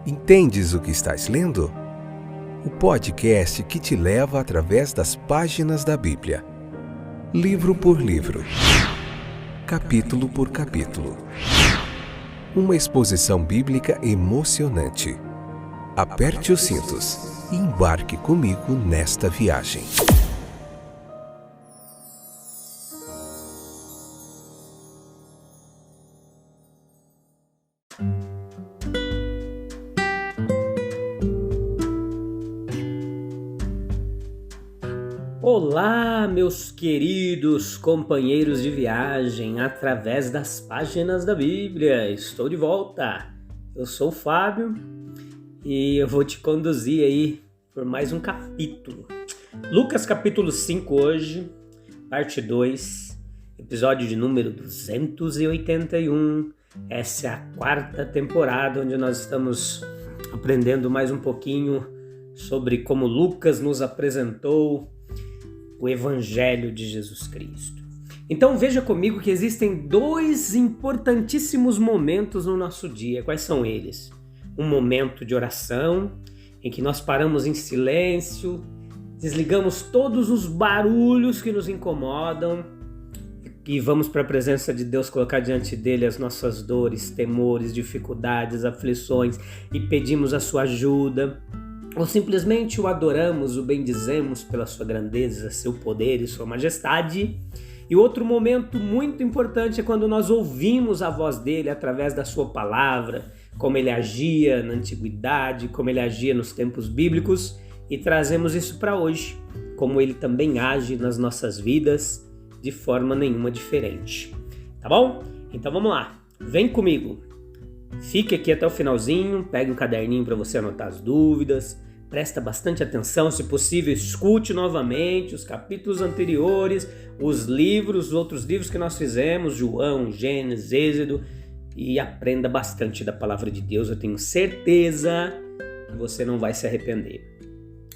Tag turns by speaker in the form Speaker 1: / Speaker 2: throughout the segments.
Speaker 1: Entendes o que estás lendo? O podcast que te leva através das páginas da Bíblia. Livro por livro. Capítulo por capítulo. Uma exposição bíblica emocionante. Aperte os cintos e embarque comigo nesta viagem.
Speaker 2: Olá, meus queridos companheiros de viagem através das páginas da Bíblia. Estou de volta. Eu sou o Fábio e eu vou te conduzir aí por mais um capítulo. Lucas capítulo 5 hoje, parte 2, episódio de número 281. Essa é a quarta temporada onde nós estamos aprendendo mais um pouquinho sobre como Lucas nos apresentou o Evangelho de Jesus Cristo. Então veja comigo que existem dois importantíssimos momentos no nosso dia. Quais são eles? Um momento de oração, em que nós paramos em silêncio, desligamos todos os barulhos que nos incomodam e vamos para a presença de Deus, colocar diante dele as nossas dores, temores, dificuldades, aflições e pedimos a sua ajuda. Ou simplesmente o adoramos, o bendizemos pela sua grandeza, seu poder e sua majestade. E outro momento muito importante é quando nós ouvimos a voz dele através da sua palavra, como ele agia na antiguidade, como ele agia nos tempos bíblicos, e trazemos isso para hoje, como ele também age nas nossas vidas, de forma nenhuma diferente. Tá bom? Então vamos lá, vem comigo. Fique aqui até o finalzinho, pegue um caderninho para você anotar as dúvidas, presta bastante atenção, se possível escute novamente os capítulos anteriores, os outros livros que nós fizemos, João, Gênesis, Êxodo, e aprenda bastante da palavra de Deus, eu tenho certeza que você não vai se arrepender.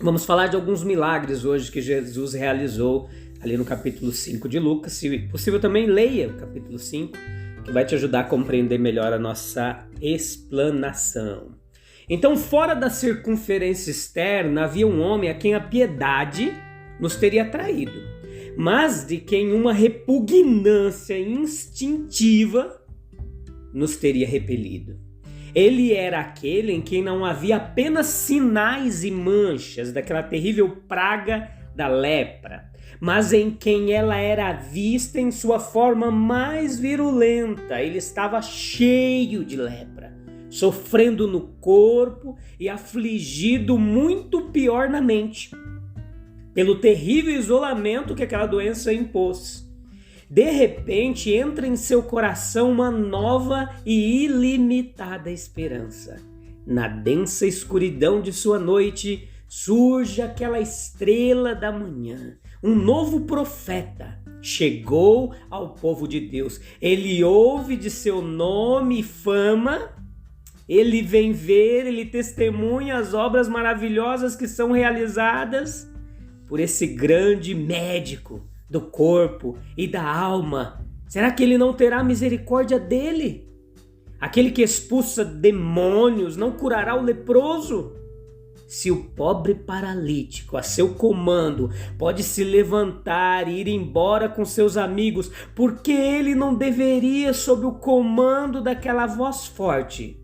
Speaker 2: Vamos falar de alguns milagres hoje que Jesus realizou ali no capítulo 5 de Lucas, se possível também leia o capítulo 5, que vai te ajudar a compreender melhor a nossa explanação. Então, fora da circunferência externa, havia um homem a quem a piedade nos teria atraído, mas de quem uma repugnância instintiva nos teria repelido. Ele era aquele em quem não havia apenas sinais e manchas daquela terrível praga da lepra, mas em quem ela era vista em sua forma mais virulenta. Ele estava cheio de lepra, sofrendo no corpo e afligido muito pior na mente, pelo terrível isolamento que aquela doença impôs. De repente entra em seu coração uma nova e ilimitada esperança. Na densa escuridão de sua noite surge aquela estrela da manhã. Um novo profeta chegou ao povo de Deus. Ele ouve de seu nome e fama. Ele vem ver, ele testemunha as obras maravilhosas que são realizadas por esse grande médico do corpo e da alma. Será que ele não terá misericórdia dele? Aquele que expulsa demônios não curará o leproso? Se o pobre paralítico, a seu comando, pode se levantar e ir embora com seus amigos, por que ele não deveria, sob o comando daquela voz forte,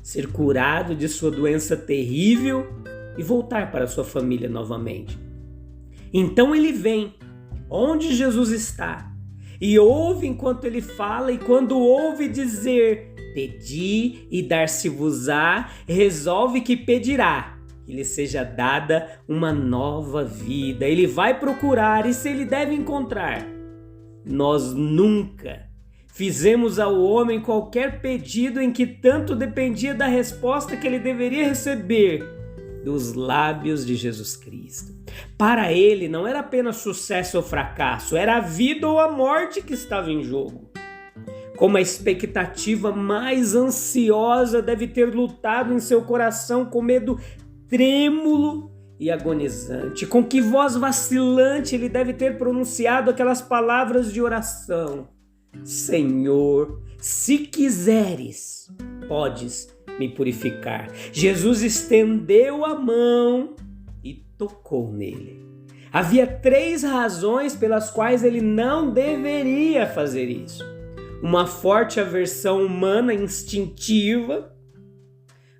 Speaker 2: ser curado de sua doença terrível e voltar para sua família novamente? Então ele vem onde Jesus está e ouve enquanto ele fala, e quando ouve dizer pedi e dar-se-vos-á, resolve que pedirá que lhe seja dada uma nova vida. Ele vai procurar, e se ele deve encontrar. Nós nunca fizemos ao homem qualquer pedido em que tanto dependia da resposta que ele deveria receber dos lábios de Jesus Cristo. Para ele não era apenas sucesso ou fracasso, era a vida ou a morte que estava em jogo. Como a expectativa mais ansiosa deve ter lutado em seu coração com medo trêmulo e agonizante, com que voz vacilante ele deve ter pronunciado aquelas palavras de oração: Senhor, se quiseres, podes me purificar. Jesus estendeu a mão e tocou nele. Havia 3 razões pelas quais ele não deveria fazer isso. Uma forte aversão humana instintiva,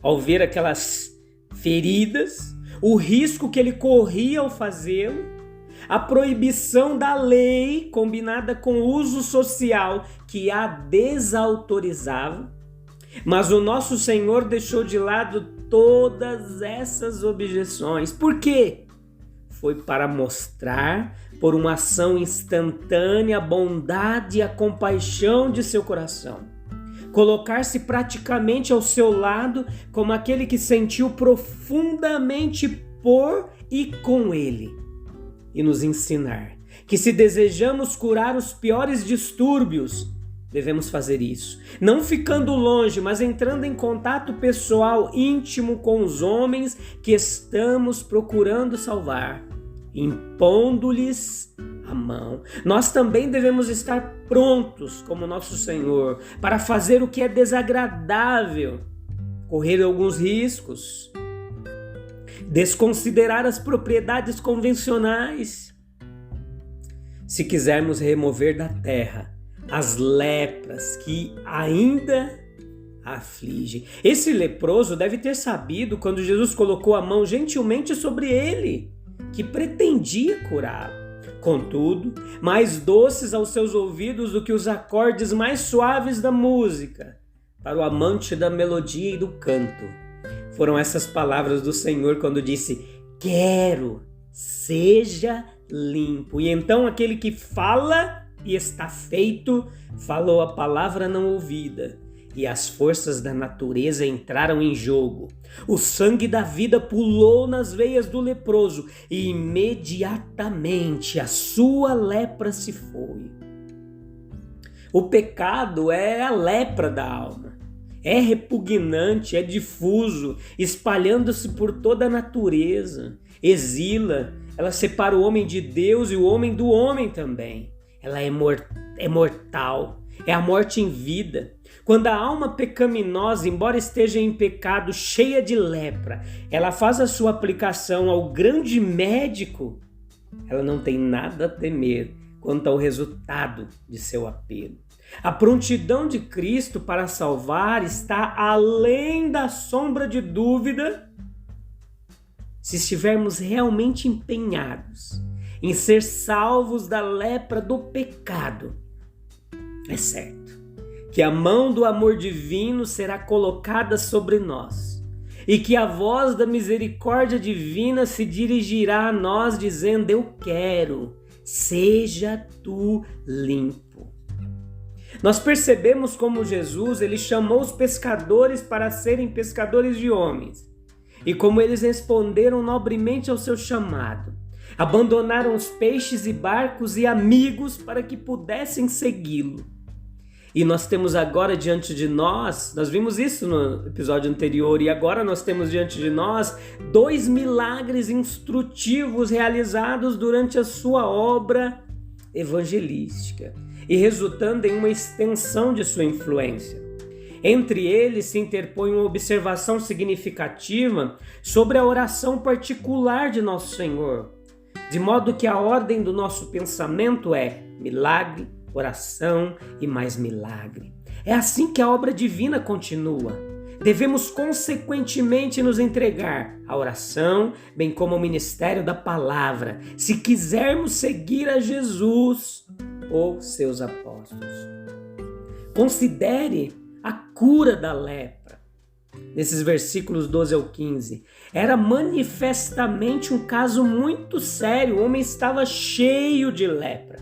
Speaker 2: ao ver aquelas feridas, o risco que ele corria ao fazê-lo, a proibição da lei combinada com o uso social que a desautorizava. Mas o nosso Senhor deixou de lado todas essas objeções. Por quê? Foi para mostrar, por uma ação instantânea, a bondade e a compaixão de seu coração. Colocar-se praticamente ao seu lado como aquele que sentiu profundamente por e com ele. E nos ensinar que se desejamos curar os piores distúrbios, devemos fazer isso, não ficando longe, mas entrando em contato pessoal íntimo com os homens que estamos procurando salvar, impondo-lhes a mão. Nós também devemos estar prontos, como nosso Senhor, para fazer o que é desagradável, correr alguns riscos, desconsiderar as propriedades convencionais. Se quisermos remover da terra as lepras que ainda afligem. Esse leproso deve ter sabido quando Jesus colocou a mão gentilmente sobre ele, que pretendia curá-lo. Contudo, mais doces aos seus ouvidos do que os acordes mais suaves da música, para o amante da melodia e do canto, foram essas palavras do Senhor quando disse: quero, seja limpo. E então aquele que fala e está feito, falou a palavra não ouvida, e as forças da natureza entraram em jogo. O sangue da vida pulou nas veias do leproso, e imediatamente a sua lepra se foi. O pecado é a lepra da alma. É repugnante, é difuso, espalhando-se por toda a natureza. Exila, ela separa o homem de Deus e o homem do homem também. Ela é mortal, é a morte em vida. Quando a alma pecaminosa, embora esteja em pecado, cheia de lepra, ela faz a sua aplicação ao grande médico, ela não tem nada a temer quanto ao resultado de seu apelo. A prontidão de Cristo para salvar está além da sombra de dúvida, se estivermos realmente empenhados em ser salvos da lepra do pecado. É certo que a mão do amor divino será colocada sobre nós e que a voz da misericórdia divina se dirigirá a nós dizendo: eu quero, seja tu limpo. Nós percebemos como Jesus, ele chamou os pescadores para serem pescadores de homens e como eles responderam nobremente ao seu chamado. Abandonaram os peixes e barcos e amigos para que pudessem segui-lo. E nós temos agora diante de nós vimos isso no episódio anterior, e agora nós temos diante de nós 2 milagres instrutivos realizados durante a sua obra evangelística e resultando em uma extensão de sua influência. Entre eles se interpõe uma observação significativa sobre a oração particular de nosso Senhor, de modo que a ordem do nosso pensamento é milagre, oração e mais milagre. É assim que a obra divina continua. Devemos consequentemente nos entregar à oração, bem como ao ministério da palavra, se quisermos seguir a Jesus ou seus apóstolos. Considere a cura da lepra. Nesses versículos 12 ao 15, era manifestamente um caso muito sério. O homem estava cheio de lepra.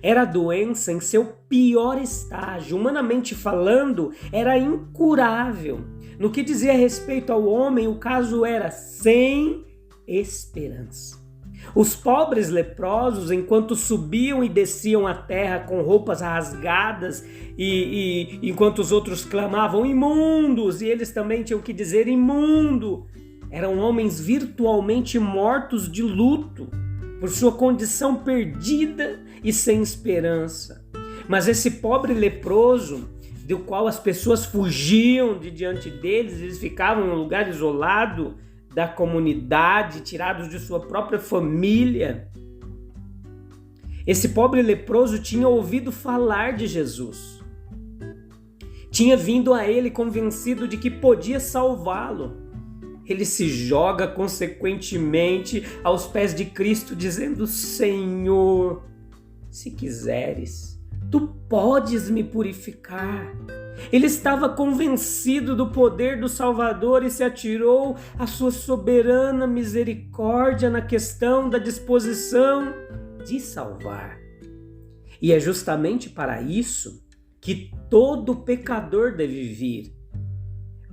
Speaker 2: Era a doença em seu pior estágio. Humanamente falando, era incurável. No que dizia respeito ao homem, o caso era sem esperança. Os pobres leprosos, enquanto subiam e desciam a terra com roupas rasgadas e enquanto os outros clamavam imundos, e eles também tinham que dizer imundo, eram homens virtualmente mortos de luto por sua condição perdida e sem esperança. Mas esse pobre leproso, do qual as pessoas fugiam de diante deles, eles ficavam em um lugar isolado da comunidade, tirados de sua própria família. Esse pobre leproso tinha ouvido falar de Jesus. Tinha vindo a ele convencido de que podia salvá-lo. Ele se joga consequentemente aos pés de Cristo, dizendo: Senhor, se quiseres, tu podes me purificar. Ele estava convencido do poder do Salvador e se atirou à sua soberana misericórdia na questão da disposição de salvar. E é justamente para isso que todo pecador deve vir,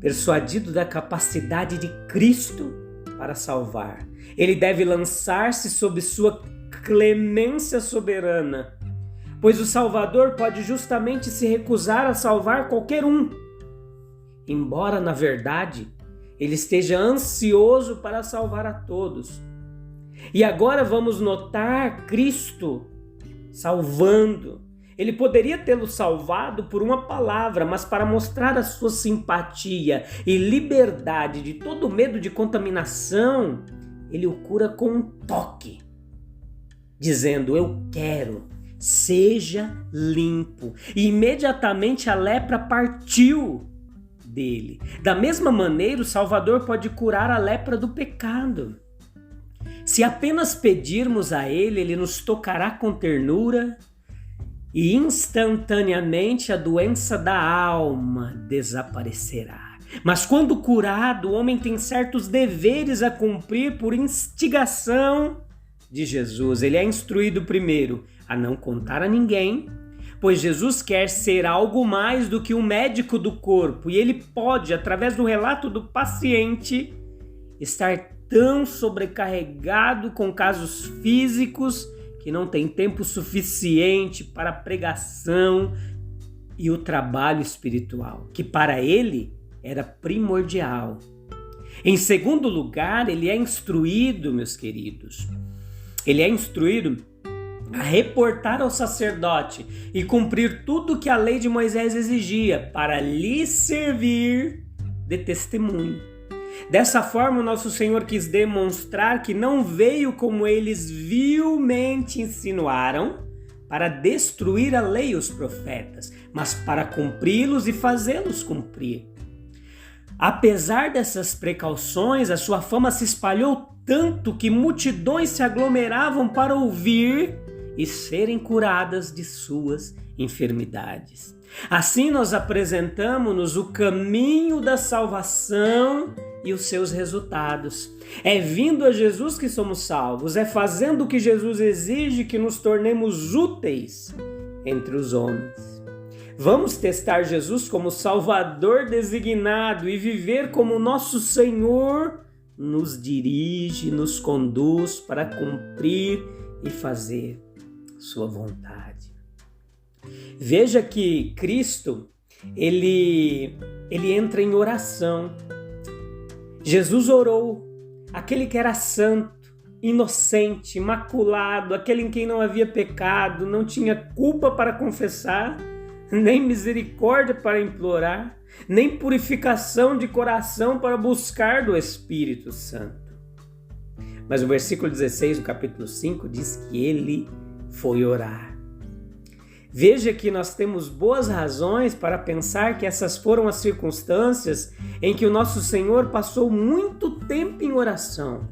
Speaker 2: persuadido da capacidade de Cristo para salvar. Ele deve lançar-se sob sua clemência soberana, pois o Salvador pode justamente se recusar a salvar qualquer um, embora, na verdade, ele esteja ansioso para salvar a todos. E agora vamos notar Cristo salvando. Ele poderia tê-lo salvado por uma palavra, mas para mostrar a sua simpatia e liberdade de todo medo de contaminação, ele o cura com um toque, dizendo: eu quero, seja limpo. E imediatamente a lepra partiu dele. Da mesma maneira, o Salvador pode curar a lepra do pecado. Se apenas pedirmos a ele, ele nos tocará com ternura e instantaneamente a doença da alma desaparecerá. Mas quando curado, o homem tem certos deveres a cumprir por instigação de Jesus. Ele é instruído primeiro a não contar a ninguém, pois Jesus quer ser algo mais do que um médico do corpo, e ele pode, através do relato do paciente, estar tão sobrecarregado com casos físicos que não tem tempo suficiente para a pregação e o trabalho espiritual, que para ele era primordial. Em segundo lugar, ele é instruído, meus queridos, ele é instruído a reportar ao sacerdote e cumprir tudo que a lei de Moisés exigia para lhe servir de testemunho. Dessa forma, o nosso Senhor quis demonstrar que não veio, como eles vilmente insinuaram, para destruir a lei e os profetas, mas para cumpri-los e fazê-los cumprir. Apesar dessas precauções, a sua fama se espalhou tanto que multidões se aglomeravam para ouvir e serem curadas de suas enfermidades. Assim, nós apresentamos-nos o caminho da salvação e os seus resultados. É vindo a Jesus que somos salvos, é fazendo o que Jesus exige que nos tornemos úteis entre os homens. Vamos testar Jesus como Salvador designado e viver como nosso Senhor nos dirige, nos conduz para cumprir e fazer sua vontade. Veja que Cristo, ele entra em oração. Jesus orou, aquele que era santo, inocente, imaculado, aquele em quem não havia pecado, não tinha culpa para confessar, nem misericórdia para implorar, nem purificação de coração para buscar do Espírito Santo. Mas o versículo 16 do capítulo 5 diz que ele foi orar. Veja que nós temos boas razões para pensar que essas foram as circunstâncias em que o nosso Senhor passou muito tempo em oração.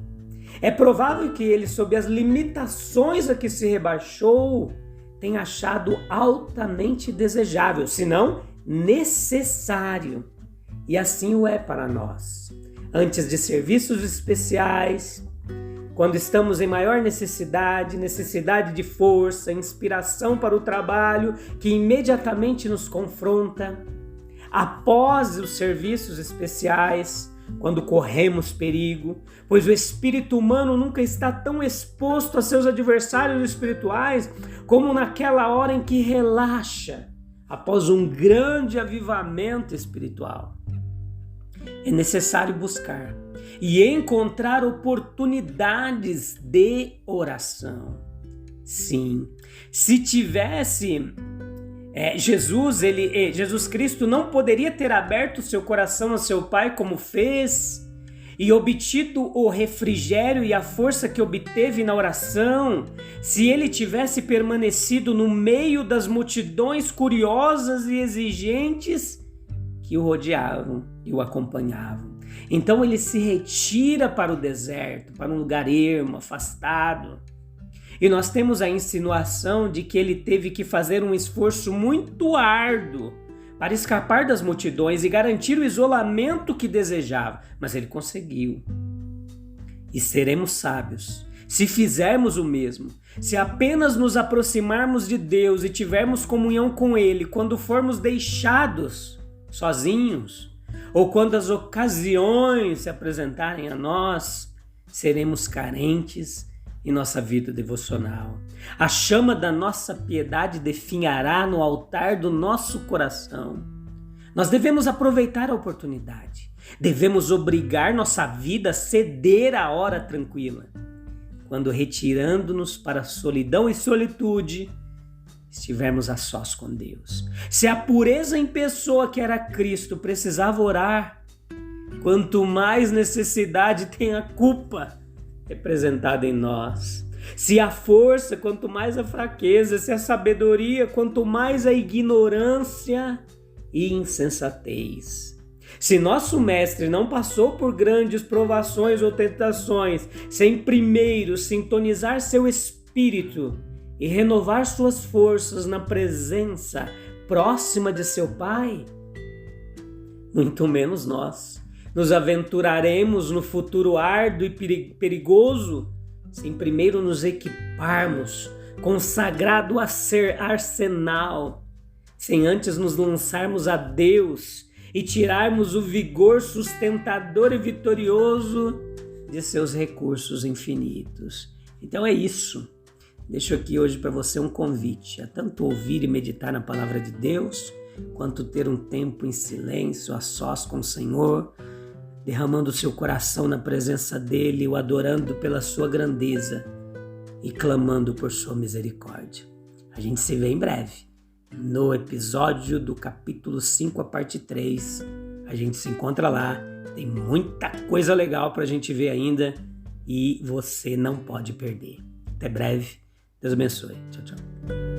Speaker 2: É provável que ele, sob as limitações a que se rebaixou, tenha achado altamente desejável, se não necessário. E assim o é para nós. Antes de serviços especiais, quando estamos em maior necessidade de força, inspiração para o trabalho que imediatamente nos confronta, após os serviços especiais, quando corremos perigo, pois o espírito humano nunca está tão exposto a seus adversários espirituais como naquela hora em que relaxa após um grande avivamento espiritual. É necessário buscar e encontrar oportunidades de oração. Sim, se tivesse Jesus Cristo não poderia ter aberto seu coração a seu Pai como fez e obtido o refrigério e a força que obteve na oração, se ele tivesse permanecido no meio das multidões curiosas e exigentes que o rodeavam e o acompanhavam. Então ele se retira para o deserto, para um lugar ermo, afastado. E nós temos a insinuação de que ele teve que fazer um esforço muito árduo para escapar das multidões e garantir o isolamento que desejava. Mas ele conseguiu. E seremos sábios se fizermos o mesmo. Se apenas nos aproximarmos de Deus e tivermos comunhão com Ele quando formos deixados sozinhos, ou quando as ocasiões se apresentarem a nós, seremos carentes em nossa vida devocional. A chama da nossa piedade definhará no altar do nosso coração. Nós devemos aproveitar a oportunidade. Devemos obrigar nossa vida a ceder à hora tranquila. Quando retirando-nos para a solidão e solitude, estivermos a sós com Deus. Se a pureza em pessoa que era Cristo precisava orar, quanto mais necessidade tem a culpa representada em nós. Se a força, quanto mais a fraqueza. Se a sabedoria, quanto mais a ignorância e insensatez. Se nosso mestre não passou por grandes provações ou tentações sem primeiro sintonizar seu espírito e renovar suas forças na presença próxima de seu Pai, muito menos nós nos aventuraremos no futuro árduo e perigoso sem primeiro nos equiparmos com o sagrado arsenal, sem antes nos lançarmos a Deus e tirarmos o vigor sustentador e vitorioso de seus recursos infinitos. Então é isso. Deixo aqui hoje para você um convite a tanto ouvir e meditar na palavra de Deus, quanto ter um tempo em silêncio, a sós com o Senhor, derramando seu coração na presença dele, o adorando pela sua grandeza e clamando por sua misericórdia. A gente se vê em breve, no episódio do capítulo 5, a parte 3. A gente se encontra lá, tem muita coisa legal pra gente ver ainda e você não pode perder. Até breve, Deus abençoe. Tchau, tchau.